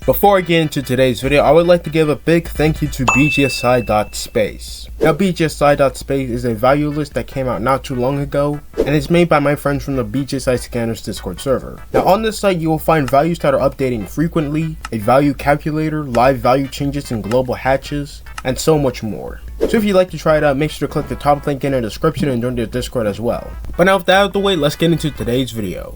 Before I get into today's video, I would like to give a big thank you to bgsi.space. Now bgsi.space is a value list that came out not too long ago, and it's made by my friends from the bgsi scanners Discord server. Now on this site you will find values that are updating frequently, a value calculator, live value changes and global hatches, and so much more. So if you'd like to try it out, make sure to click the top link in the description and join the Discord as well. But now with that out of the way, let's get into today's video.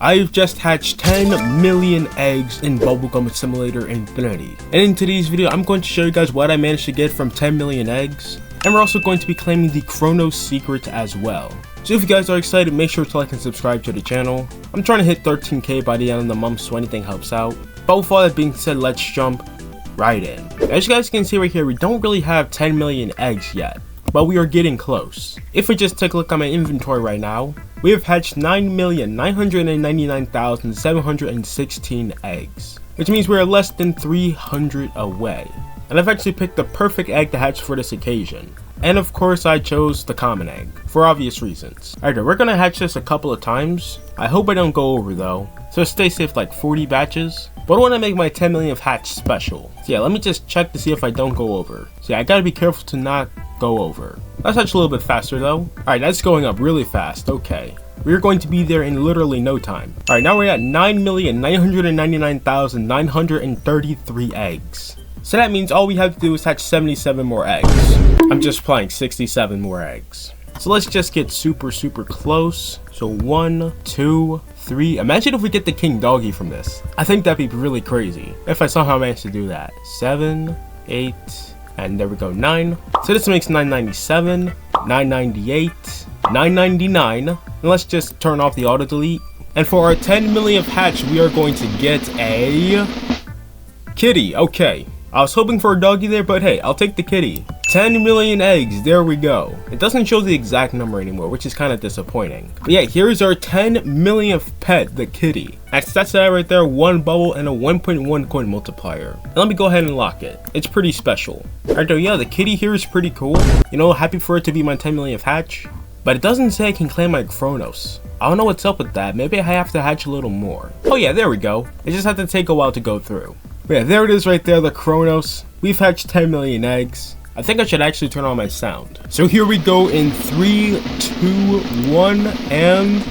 I've just hatched 10 million eggs in Bubblegum Simulator Infinity. And in today's video, I'm going to show you guys what I managed to get from 10 million eggs. And we're also going to be claiming the Kronos secret as well. So if you guys are excited, make sure to like and subscribe to the channel. I'm trying to hit 13k by the end of the month, so anything helps out. But with all that being said, let's jump right in. As you guys can see right here, we don't really have 10 million eggs yet, but we are getting close. If we just take a look at my inventory right now, we have hatched 9,999,716 eggs, which means we are less than 300 away. And I've actually picked the perfect egg to hatch for this occasion. And of course I chose the common egg, for obvious reasons. Alright, we're gonna hatch this a couple of times. I hope I don't go over though, so stay safe, like 40 batches. But I want to make my 10 millionth hatch special. So yeah, let me just check to see if I don't go over. So yeah, I gotta be careful to not go over. Let's hatch a little bit faster though. Alright, that's going up really fast. Okay. We're going to be there in literally no time. Alright, now we're at 9,999,933 eggs. So that means all we have to do is hatch 77 more eggs. I'm just playing 67 more eggs. So let's just get super close. So 1, 2, 3. Imagine if we get the king doggy from this. I think that'd be really crazy if I somehow managed to do that. 7, 8, and there we go, 9. So this makes 997, 998, 999. And let's just turn off the auto delete. And for our 10 millionth hatch, we are going to get a kitty. Okay, I was hoping for a doggy there, but hey, I'll take the kitty. 10 million eggs, there we go. It doesn't show the exact number anymore, which is kind of disappointing. But yeah, here's our 10 millionth pet, the kitty. That's that right there, 1 bubble and a 1.1 coin multiplier. And let me go ahead and lock it. It's pretty special. Alright, so yeah, the kitty here is pretty cool. You know, happy for it to be my 10 millionth hatch. But it doesn't say I can claim my Kronos. I don't know what's up with that. Maybe I have to hatch a little more. Oh yeah, there we go. It just had to take a while to go through. But yeah, there it is right there, the Kronos. We've hatched 10 million eggs. I think I should actually turn on my sound. So here we go in 3, 2, 1, and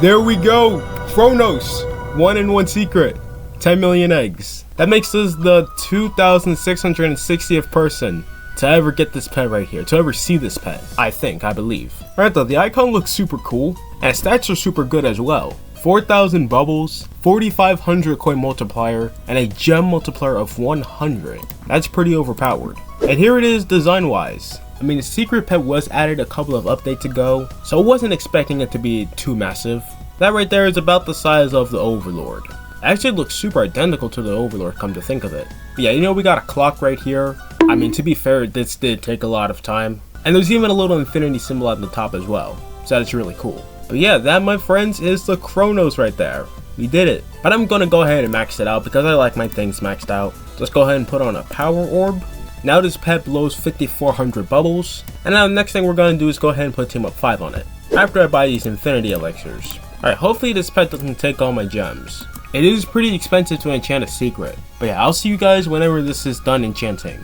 there we go. Kronos, 1 in 1 secret, 10 million eggs. That makes us the 2,660th person to ever get this pet right here, to ever see this pet, I believe. Alright though, the icon looks super cool, and stats are super good as well. 4,000 bubbles, 4,500 coin multiplier, and a gem multiplier of 100. That's pretty overpowered. And here it is design wise. I mean, the secret pet was added a couple of updates ago, so I wasn't expecting it to be too massive. That right there is about the size of the Overlord. It actually looks super identical to the Overlord, come to think of it. But yeah, you know, we got a clock right here. I mean, to be fair, this did take a lot of time. And there's even a little infinity symbol at the top as well, so that's really cool. But yeah, that, my friends, is the Kronos right there. We did it. But I'm gonna go ahead and max it out because I like my things maxed out. Let's go ahead and put on a power orb. Now this pet blows 5,400 bubbles. And now the next thing we're gonna do is go ahead and put team up 5 on it, after I buy these infinity elixirs. Alright, hopefully this pet doesn't take all my gems. It is pretty expensive to enchant a secret. But yeah, I'll see you guys whenever this is done enchanting.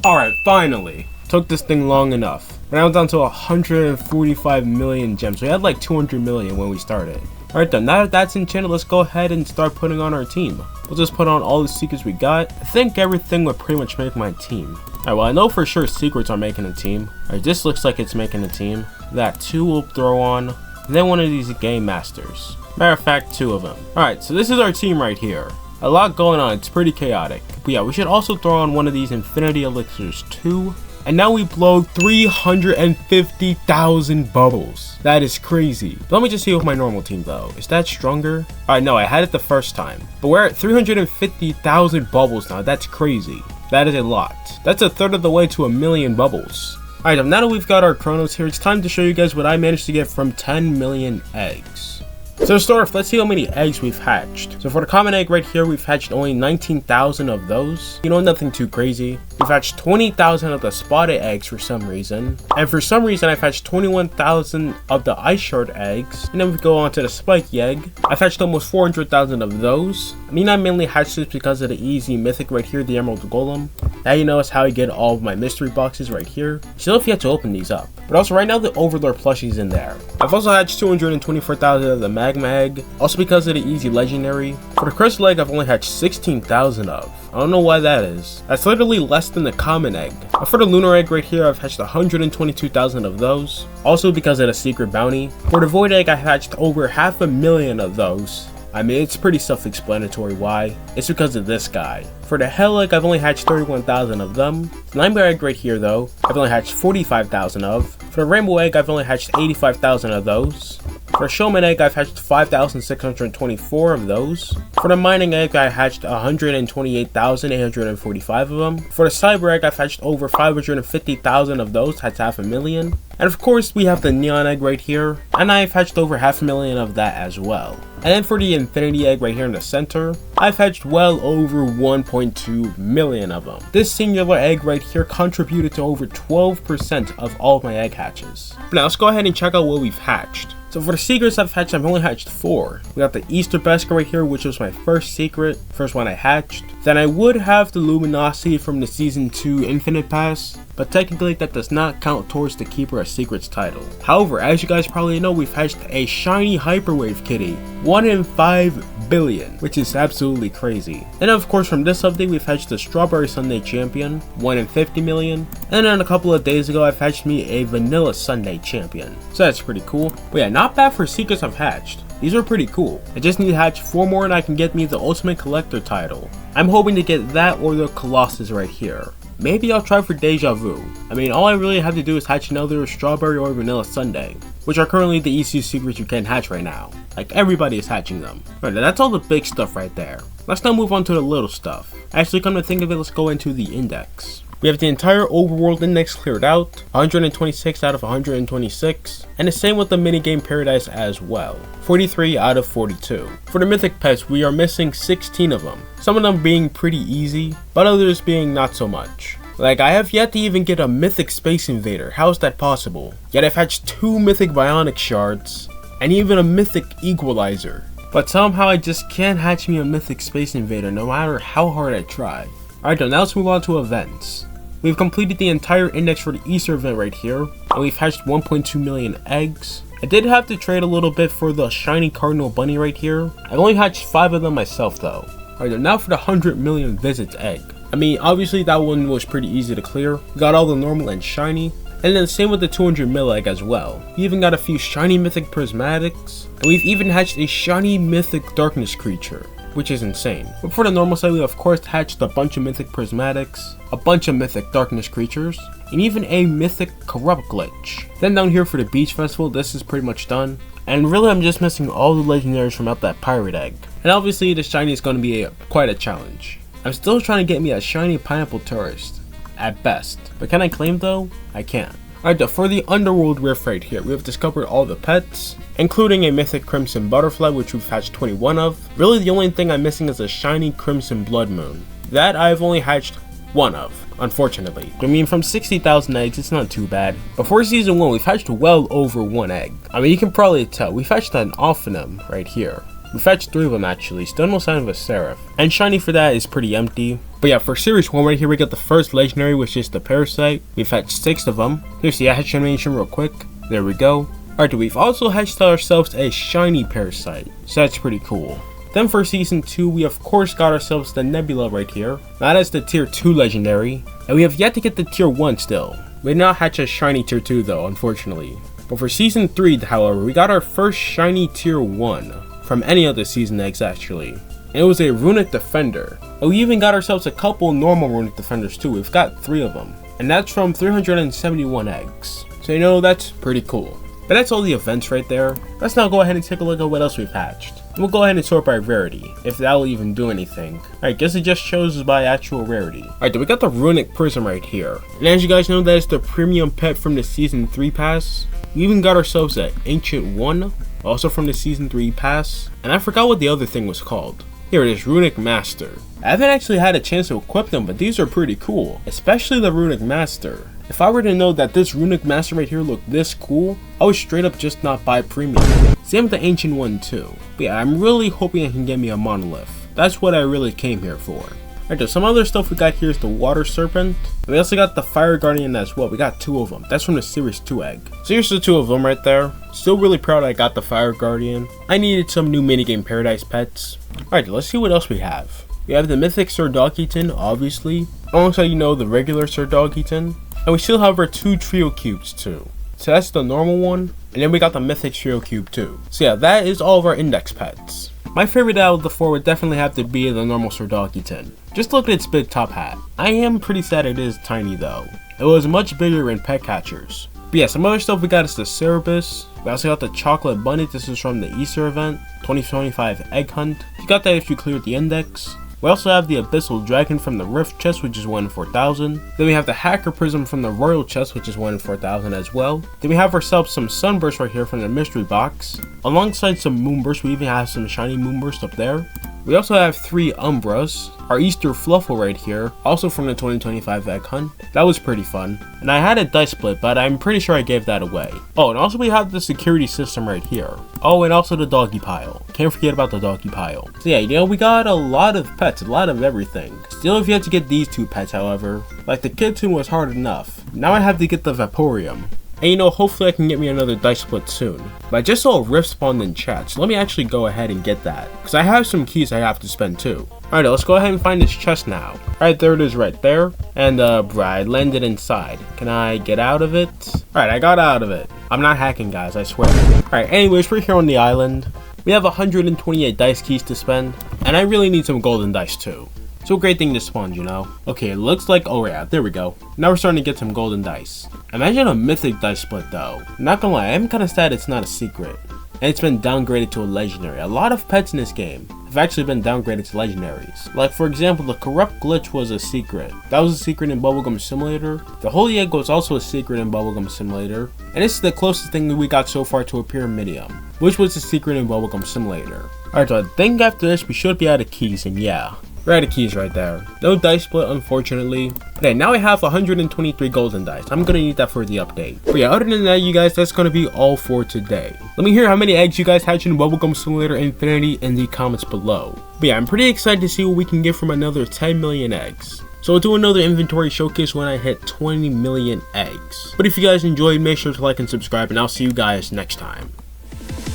Alright, finally. Took this thing long enough. We're now down to 145 million gems. We had like 200 million when we started. Alright then, now that that's enchanted, let's go ahead and start putting on our team. We'll just put on all the secrets we got. I think everything would pretty much make my team. Alright, well I know for sure secrets are making a team. Alright, this looks like it's making a team. That 2 will throw on. And then one of these game masters. Matter of fact, 2 of them. Alright, so this is our team right here. A lot going on, it's pretty chaotic. But yeah, we should also throw on one of these infinity elixirs too. And now we blow 350,000 bubbles. That is crazy. But let me just see with my normal team though. Is that stronger? Alright, no, I had it the first time. But we're at 350,000 bubbles now. That's crazy. That is a lot. That's a third of the way to 1,000,000 bubbles. Alright, now that we've got our Kronos here, it's time to show you guys what I managed to get from 10 million eggs. So to start off, let's see how many eggs we've hatched. So for the common egg right here, we've hatched only 19,000 of those. You know, nothing too crazy. We've hatched 20,000 of the spotted eggs for some reason. And for some reason, I've hatched 21,000 of the ice shard eggs. And then we go on to the spiky egg. I've hatched almost 400,000 of those. I mean, I mainly hatched this because of the easy mythic right here, the emerald golem. Now you know is how I get all of my mystery boxes right here. Still have yet to open these up. But also right now the Overlord plushie's in there. I've also hatched 224,000 of the magma egg. Also because of the easy legendary. For the crystal egg, I've only hatched 16,000 of. I don't know why that is. That's literally less than the common egg. But for the lunar egg right here, I've hatched 122,000 of those. Also because of the secret bounty. For the void egg, I hatched over 500,000 of those. I mean, it's pretty self-explanatory why. It's because of this guy. For the hell egg, I've only hatched 31,000 of them. The nightmare egg right here though, I've only hatched 45,000 of. For the rainbow egg, I've only hatched 85,000 of those. For the showman egg, I've hatched 5,624 of those. For the mining egg, I hatched 128,845 of them. For the cyber egg, I've hatched over 550,000 of those, that's 500,000. And of course, we have the neon egg right here, and I've hatched over 500,000 of that as well. And then for the infinity egg right here in the center, I've hatched well over 1.2 million of them. This singular egg right here contributed to over 12% of all of my egg hatches. But now let's go ahead and check out what we've hatched. So for the secrets I've hatched, I've only hatched 4. We got the Easter basket right here, which was my first secret, first one I hatched. Then I would have the luminosity from the season 2 infinite pass, but technically that does not count towards the Keeper of Secrets title. However, as you guys probably know, we've hatched a shiny hyperwave kitty, 1 in 5 billion, which is absolutely crazy. And of course from this update, we've hatched the Strawberry Sundae champion, 1 in 50 million. And then a couple of days ago, I've hatched me a Vanilla Sundae champion. So that's pretty cool. But yeah, not bad for secrets I've hatched. These are pretty cool. I just need to hatch 4 more and I can get me the Ultimate Collector title. I'm hoping to get that or the Colossus right here. Maybe I'll try for Deja Vu. I mean, all I really have to do is hatch another Strawberry or Vanilla Sundae, which are currently the easiest secrets you can hatch right now. Like, everybody is hatching them. Alright, that's all the big stuff right there. Let's now move on to the little stuff. Actually, come to think of it, let's go into the index. We have the entire overworld index cleared out, 126 out of 126, and the same with the minigame paradise as well, 43 out of 42. For the mythic pets, we are missing 16 of them, some of them being pretty easy, but others being not so much. Like, I have yet to even get a mythic space invader, how is that possible? Yet I've hatched 2 mythic bionic shards, and even a mythic equalizer. But somehow I just can't hatch me a mythic space invader no matter how hard I try. Alright, now let's move on to events. We've completed the entire index for the Easter event right here, and we've hatched 1.2 million eggs. I did have to trade a little bit for the shiny cardinal bunny right here. I've only hatched 5 of them myself though. Alright, now for the 100 million visits egg. I mean, obviously that one was pretty easy to clear. We got all the normal and shiny. And then same with the 200 mil egg as well. We even got a few shiny mythic prismatics. And we've even hatched a shiny mythic darkness creature, which is insane. But for the normal side, we of course hatched a bunch of mythic prismatics, a bunch of mythic darkness creatures, and even a mythic corrupt glitch. Then down here for the beach festival, this is pretty much done. And really I'm just missing all the legendaries from out that pirate egg. And obviously the shiny is going to be quite a challenge. I'm still trying to get me a shiny pineapple tourist, at best. But can I claim though? I can't. Alright, for the underworld rift right here, we have discovered all the pets, including a mythic crimson butterfly, which we've hatched 21 of. Really the only thing I'm missing is a shiny crimson blood moon. That I've only hatched 1 of, unfortunately. I mean, from 60,000 eggs, it's not too bad. Before season 1, we've hatched well over 1 egg. I mean, you can probably tell, we've hatched an Ophinum right here. We fetched 3 of them actually, still no sign of a Seraph. And shiny for that is pretty empty. But yeah, for series 1 right here, we got the first legendary, which is the Parasite. We've hatched 6 of them. Here's the hatch animation real quick. There we go. Alright, we've also hatched ourselves a shiny Parasite, so that's pretty cool. Then for season 2, we of course got ourselves the Nebula right here. That is the tier 2 legendary. And we have yet to get the tier 1 still. We did not hatch a shiny tier 2 though, unfortunately. But for season 3, however, we got our first shiny tier 1. From any of the season eggs actually. And it was a runic defender. And we even got ourselves a couple normal runic defenders too. We've got 3 of them. And that's from 371 eggs. So you know, that's pretty cool. But that's all the events right there. Let's now go ahead and take a look at what else we've hatched. And we'll go ahead and sort by rarity, if that will even do anything. Alright, guess it just shows us by actual rarity. Alright, we got the runic prism right here. And as you guys know, that is the premium pet from the season 3 pass. We even got ourselves an ancient 1. also from the Season 3 pass, and I forgot what the other thing was called. Here it is, Runic Master. I haven't actually had a chance to equip them, but these are pretty cool, especially the Runic Master. If I were to know that this Runic Master right here looked this cool, I would straight up just not buy premium. Same with the Ancient one too. But yeah, I'm really hoping I can get me a monolith. That's what I really came here for. Alright, so some other stuff we got here is the Water Serpent. And we also got the Fire Guardian as well. We got 2 of them. That's from the Series 2 egg. So here's the 2 of them right there. Still really proud I got the Fire Guardian. I needed some new minigame Paradise pets. Alright, let's see what else we have. We have the Mythic Sir Doggyton, obviously. Alongside, the regular Sir Doggyton. And we still have our 2 Trio Cubes too. So that's the normal one. And then we got the Mythic Trio Cube too. So yeah, that is all of our index pets. My favorite out of the 4 would definitely have to be the normal Sir Doggyton. Just look at its big top hat. I am pretty sad it is tiny though. It was much bigger in pet catchers. But yeah, some other stuff we got is the Cerebus. We also got the Chocolate Bunny. This is from the Easter event. 2025 Egg Hunt. You got that if you cleared the index. We also have the Abyssal Dragon from the Rift chest, which is 1 in 4,000. Then we have the Hacker Prism from the Royal chest, which is 1 in 4,000 as well. Then we have ourselves some Sunburst right here from the Mystery box. Alongside some Moonburst, we even have some shiny Moonburst up there. We also have 3 Umbras, our Easter Fluffle right here, also from the 2025 Egg Hunt. That was pretty fun. And I had a dice split, but I'm pretty sure I gave that away. Oh, and also we have the security system right here. Oh, and also the doggy pile. Can't forget about the doggy pile. So yeah, we got a lot of pets, a lot of everything. Still, if you had to get these 2 pets, however, like the Kitsune was hard enough. Now I have to get the Vaporeon. And hopefully I can get me another dice split soon. But I just saw a rift spawned in chat, so let me actually go ahead and get that. Because I have some keys I have to spend too. Alright, let's go ahead and find this chest now. Alright, there it is right there. And bruh, I landed inside. Can I get out of it? Alright, I got out of it. I'm not hacking, guys, I swear. Alright, anyways, we're here on the island. We have 128 dice keys to spend. And I really need some golden dice too. So a great thing to spawn, Okay, it looks like, oh yeah, there we go. Now we're starting to get some golden dice. Imagine a mythic dice split though. Not gonna lie, I'm kinda sad it's not a secret. And it's been downgraded to a legendary. A lot of pets in this game have actually been downgraded to legendaries. Like for example, the Corrupt Glitch was a secret. That was a secret in Bubblegum Simulator. The Holy Egg was also a secret in Bubblegum Simulator. And this is the closest thing that we got so far to a Pyramidium, which was a secret in Bubblegum Simulator. Alright, so I think after this we should be out of keys, and yeah. We're out of keys right there. No dice split, unfortunately. Okay, now I have 123 golden dice. I'm gonna need that for the update. But yeah, other than that, you guys, that's gonna be all for today. Let me hear how many eggs you guys hatched in Bubblegum Simulator Infinity in the comments below. But yeah, I'm pretty excited to see what we can get from another 10 million eggs. So I'll do another inventory showcase when I hit 20 million eggs. But if you guys enjoyed, make sure to like and subscribe, and I'll see you guys next time.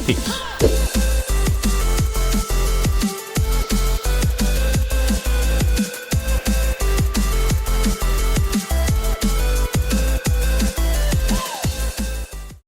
Peace.